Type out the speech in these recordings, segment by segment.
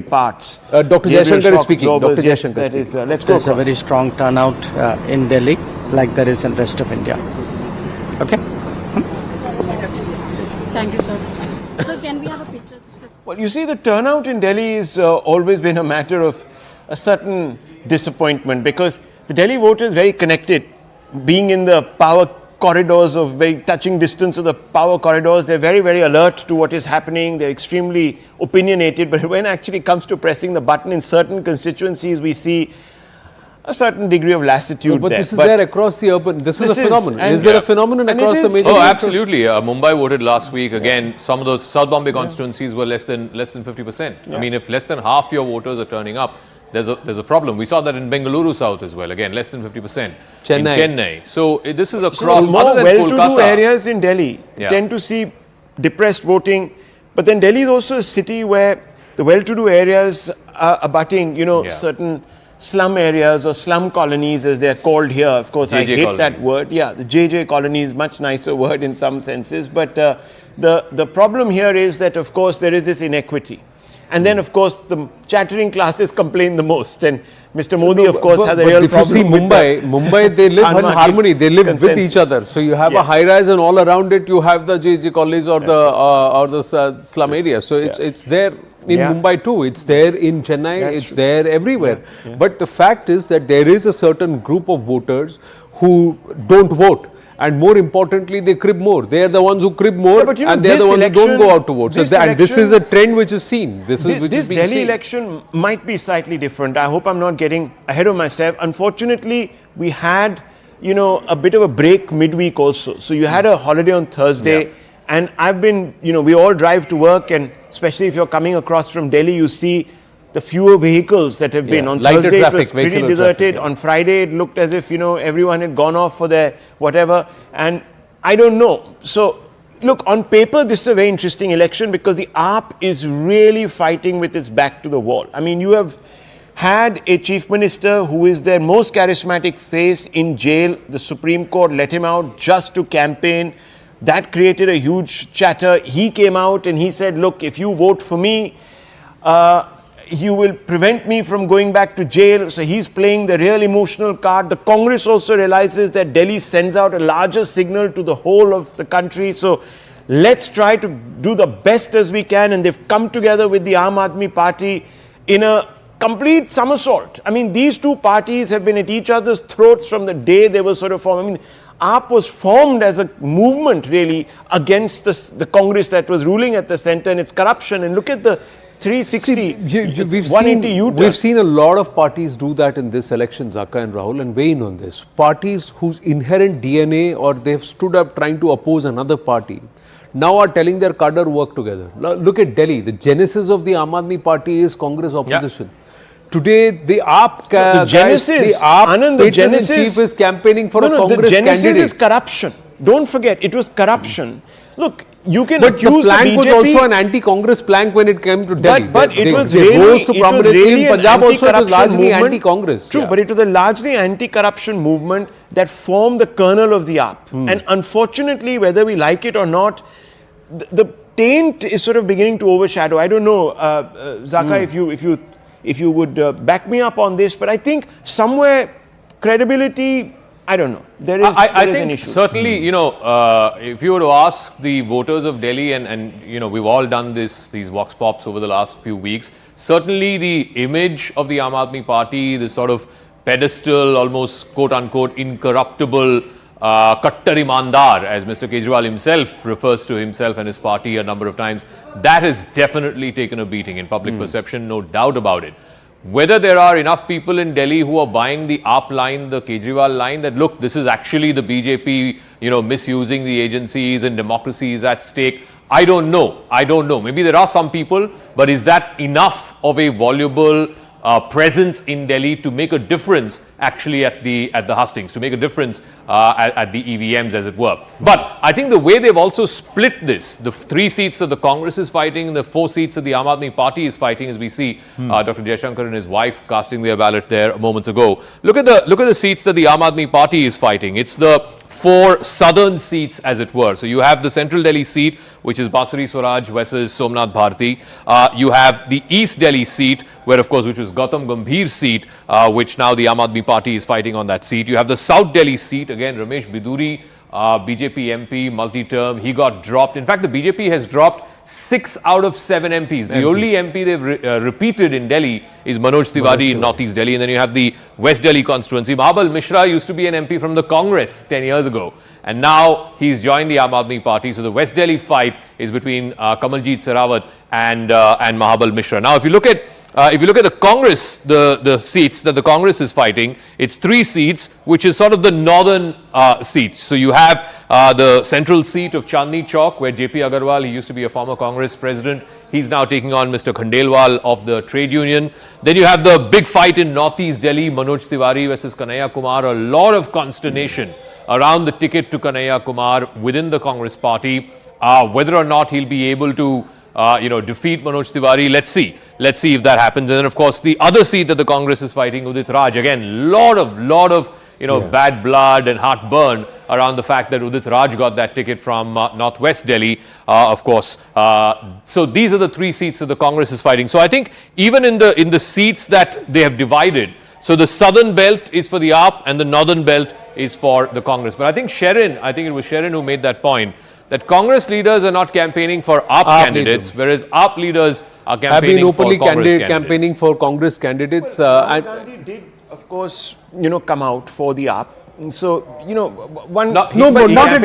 parts. Dr. Jaishankar is speaking. Dr. Jaishankar is speaking. Let's go. There's a very strong turnout in Delhi, like there is in rest of India. Okay. Thank you, sir. Sir, can we have a picture? Well, you see, the turnout in Delhi has always been a matter of a certain disappointment because the Delhi voter is very connected. Being in the power corridors of very touching distance of the power corridors, they're very, very alert to what is happening. They're extremely opinionated. But when it actually comes to pressing the button in certain constituencies, we see a certain degree of lassitude But there. this is there across the urban. This is a phenomenon. and- Is there a phenomenon and across it the is- major? Oh, cities? absolutely. Mumbai voted last week. Again, some of those South Bombay constituencies were less than 50%. I mean, if less than half your voters are turning up, there's a problem. We saw that in Bengaluru South as well. Again, less than 50%. Chennai. In Chennai. So this is across So more other than well-to-do Kolkata. areas in Delhi Yeah. tend to see depressed voting. But then Delhi is also a city where the well-to-do areas are abutting, Yeah. certain slum areas or slum colonies as they're called here. Of course, I JJ hate that colonies. word. Yeah, the JJ colony is much nicer word in some senses. But the problem here is that, of course, there is this inequity. And then, of course, the chattering classes complain the most. And Mr. Modi, of course, has a real if you problem see with Mumbai, they live in unmarket harmony. They live with consensus. each other. So you have Yeah. a high rise, and all around it you have the JJ colonies or the slum area. So it's there in Yeah. Mumbai too. It's there in Chennai. That's it's true. there everywhere. But the fact is that there is a certain group of voters who don't vote. And more importantly, they crib more. They are the ones who crib more, Yeah, but and they are this the ones who don't election- go out to vote. So this and this is election- a trend which is seen. This is which This is being Delhi seen. election might be slightly different. I hope I'm not getting ahead of myself. Unfortunately, we had, a bit of a break midweek also. So you had a holiday on Thursday, and I've been, we all drive to work, and especially if you're coming across from Delhi, you see the fewer vehicles that have been. Yeah. On Lighter Thursday, it traffic, was pretty vehicular deserted. traffic, yeah. On Friday, it looked as if, everyone had gone off for their whatever. And I don't know. So, look, on paper, this is a very interesting election because the AAP is really fighting with its back to the wall. I mean, you have had a chief minister who is their most charismatic face in jail. The Supreme Court let him out just to campaign. That created a huge chatter. He came out and he said, look, if you vote for me, you will prevent me from going back to jail. So he's playing the real emotional card. The Congress also realizes that Delhi sends out a larger signal to the whole of the country. So let's try to do the best as we can. And they've come together with the Aam Aadmi Party in a complete somersault. I mean, these two parties have been at each other's throats from the day they were sort of formed. I mean, AAP was formed as a movement really against the Congress that was ruling at the center and its corruption. And look at the 360, we've 180 U-turn. We've seen a lot of parties do that in this election, Zaka and Rahul, and weigh in on this. Parties whose inherent DNA or they've stood up trying to oppose another party now are telling their cadre work together. Look at Delhi. The genesis of the Aam Aadmi Party is Congress opposition. Today, the AAP The genesis, Anand, the genesis chief is campaigning for a Congress the genesis candidate. is corruption. Don't forget, it was corruption. Look, you can But the accuse the plank was BJP. also an anti-Congress plank when it came to Delhi. But it was they really, rose to it was prominence. really In an Punjab also it was anti-corruption largely movement. anti-Congress. True, Yeah. but it was a largely anti-corruption movement that formed the kernel of the AAP. And unfortunately, whether we like it or not, the taint is sort of beginning to overshadow. I don't know, Zaka, if you would back me up on this, but I think somewhere credibility, I don't know. There is I an think issue. certainly, if you were to ask the voters of Delhi, and we've all done these vox pops over the last few weeks, certainly the image of the Aam Aadmi Party, this sort of pedestal, almost quote-unquote incorruptible, Kattar Imandar, as Mr. Kejriwal himself refers to himself and his party a number of times, that has definitely taken a beating in public perception, no doubt about it. Whether there are enough people in Delhi who are buying the AAP line, the Kejriwal line, that look, this is actually the BJP, misusing the agencies and democracy is at stake, I don't know. Maybe there are some people, but is that enough of a voluble presence in Delhi to make a difference actually at the hustings, to make a difference at the EVMs, as it were. But I think the way they've also split this, the 3 seats that the Congress is fighting, the 4 seats that the Aam Aadmi Party is fighting, as we see Dr. Jaishankar and his wife casting their ballot there moments ago. Look at the seats that the Aam Aadmi Party is fighting. It's the four southern seats, as it were. So you have the Central Delhi seat, which is Basuri Swaraj versus Somnath Bharti. You have the East Delhi seat, where of course, which was Gautam Gambhir's seat, which now the Aam Aadmi Party is fighting on that seat. You have the South Delhi seat, again Ramesh Biduri, BJP MP, multi-term. He got dropped. In fact, the BJP has dropped 6 out of 7 MPs. The only MP they've repeated in Delhi is Manoj Tiwari in Northeast Delhi. And then you have the West Delhi constituency. Mahabal Mishra used to be an MP from the Congress 10 years ago. And now he's joined the Aam Aadmi Party. So the West Delhi fight is between Kamaljeet Sehrawat and Mahabal Mishra. Now, if you look at the Congress, the seats that the Congress is fighting, it's 3 seats, which is sort of the northern seats. So you have the central seat of Chandni Chowk, where JP Agarwal, he used to be a former Congress president. He's now taking on Mr. Khandelwal of the trade union. Then you have the big fight in Northeast Delhi, Manoj Tiwari versus Kanhaiya Kumar. A lot of consternation around the ticket to Kanhaiya Kumar within the Congress party. Whether or not he'll be able to defeat Manoj Tiwari, let's see. Let's see if that happens. And then, of course, the other seat that the Congress is fighting, Udit Raj, again, lot of bad blood and heartburn around the fact that Udit Raj got that ticket from Northwest Delhi, of course. So these are the 3 seats that the Congress is fighting. So I think even in the seats that they have divided, so the southern belt is for the AAP and the northern belt is for the Congress. But I think it was Sherin who made that point, that Congress leaders are not campaigning for AAP candidates, whereas AAP leaders are campaigning for Congress campaigning for Congress candidates. Rahul Gandhi did, of course, come out for the AAP. So, one... Not at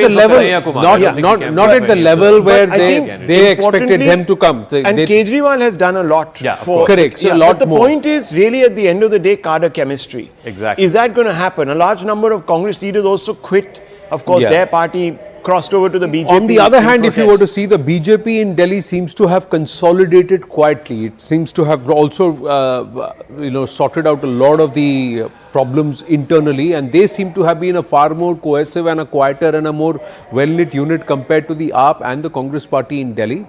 the level where they expected them to come. So and Kejriwal has done a lot for... Correct. So but the point is, really, at the end of the day, cadre chemistry. Exactly. Is that going to happen? A large number of Congress leaders also quit, of course, their party, crossed over to the BJP. On the other hand, if you were to see, the BJP in Delhi seems to have consolidated quietly. It seems to have also, sorted out a lot of the problems internally, and they seem to have been a far more cohesive and a quieter and a more well-knit unit compared to the AAP and the Congress party in Delhi.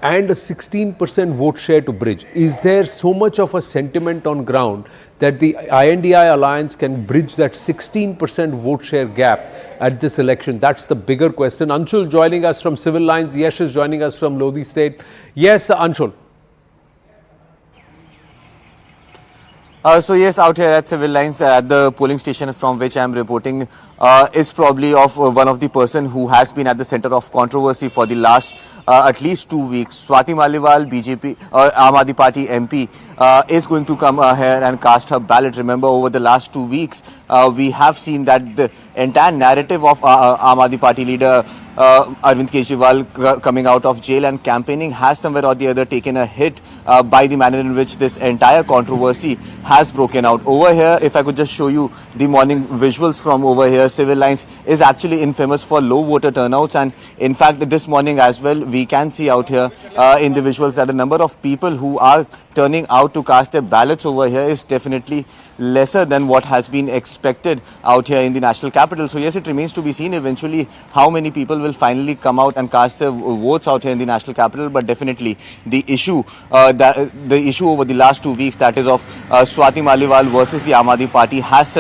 And a 16% vote share to bridge. Is there so much of a sentiment on ground that the INDI alliance can bridge that 16% vote share gap at this election? That's the bigger question. Anshul joining us from Civil Lines. Yash is joining us from Lodi State. Yes, Anshul. So yes, out here at Civil Lines, at the polling station from which I am reporting, is probably of one of the person who has been at the center of controversy for the last at least 2 weeks. Swati Maliwal, BJP, Aam Aadmi Party MP, is going to come here and cast her ballot. Remember, over the last 2 weeks, we have seen that the entire narrative of Aam Aadmi Party leader Arvind Kejriwal coming out of jail and campaigning has somewhere or the other taken a hit by the manner in which this entire controversy has broken out. Over here, if I could just show you the morning visuals from over here, Civil Lines is actually infamous for low voter turnouts, and in fact this morning as well we can see out here in the visuals that the number of people who are turning out to cast their ballots over here is definitely lesser than what has been expected out here in the national capital. So yes, it remains to be seen eventually how many people will finally come out and cast their votes out here in the national capital. But definitely the issue the issue over the last 2 weeks, that is of Swati Maliwal versus the Aam Aadmi Party, has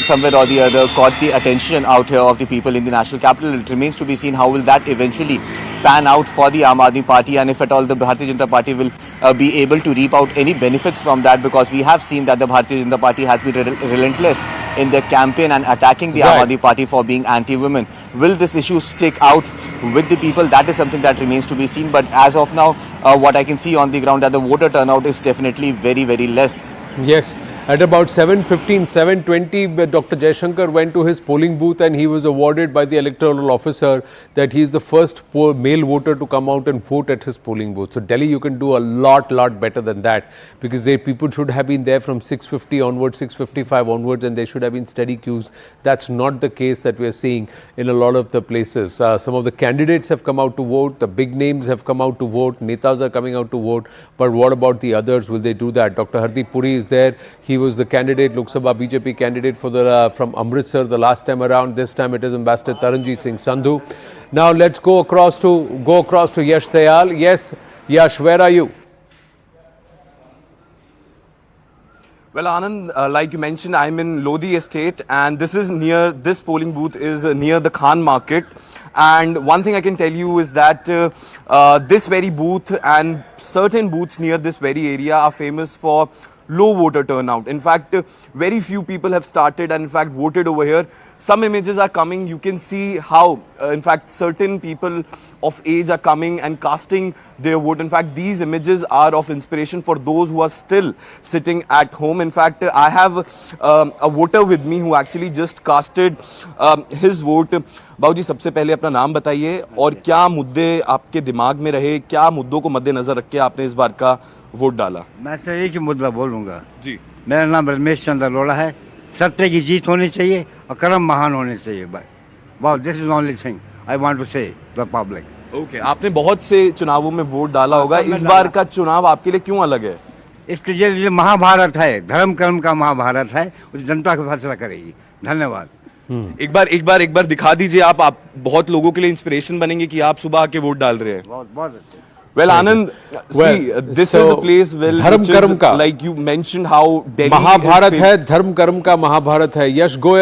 somewhere or the other caught the attention out here of the people in the national capital. It remains to be seen how will that eventually pan out for the Aam Aadmi Party, and if at all the Bharatiya Janata Party will be able to reap out any benefits from that, because we have seen that the Bharatiya Janata Party has been relentless in their campaign and attacking the Aam Aadmi Party for being anti-women. Will this issue stick out with the people? That is something that remains to be seen. But as of now, what I can see on the ground, that the voter turnout is definitely very, very less. Yes, at about 7:15, 7:20, Dr. Jaishankar went to his polling booth and he was awarded by the electoral officer that he is the first male voter to come out and vote at his polling booth. So Delhi, you can do a lot better than that, because people should have been there from 6:50 onwards, 6:55 onwards, and there should have been steady queues. That's not the case that we are seeing in a lot of the places. Some of the candidates have come out to vote, the big names have come out to vote, netas are coming out to vote, but what about the others? Will they do that? Dr. Hardeep Puri is there. He was the candidate, Lok Sabha BJP candidate for from Amritsar the last time around. This time it is Ambassador Taranjeet Singh Sandhu. Now let's go across to Yash Dayal. Yes, Yash, where are you? Well, Anand, like you mentioned, I'm in Lodi Estate, and this polling booth is near the Khan Market. And one thing I can tell you is that this very booth and certain booths near this very area are famous for low voter turnout. In fact, very few people have started and in fact voted over here. Some images are coming. You can see how, in fact, certain people of age are coming and casting their vote. In fact, these images are of inspiration for those who are still sitting at home. In fact, I have a voter with me who actually just casted his vote. बाबू जी, सबसे पहले अपना नाम बताइए और क्या मुद्दे आपके दिमाग में रहे, क्या मुद्दों को मद्देनजर रख के आपने इस बार का वोट डाला? मैं सिर्फ एक ही मुद्दा बोलूँगा जी। मेरा नाम रमेश चंद्र अरोड़ा है। सत्य की जीत होनी चाहिए और कर्म महान होने चाहिए। वाह, this is only thing I want to say the public. Okay, आपने बहुत से चुनावों में वोट डाला होगा, इस बार का चुनाव आपके लिए क्यों अलग है? इसके ये महाभारत है, धर्म कर्म का महाभारत है, उस जनता को फैसला करेगी। धन्यवाद। एक बार दिखा दीजिए। आप बहुत लोगों के लिए इंस्पिरेशन बनेंगे कि आप सुबह आके वोट डाल रहे हैं। बहुत अच्छे। Well, Anand, see, this is a place धर्म कर्म का, like you mentioned how Delhi Mahabharat है, धर्म कर्म का महाभारत है। यश गोयल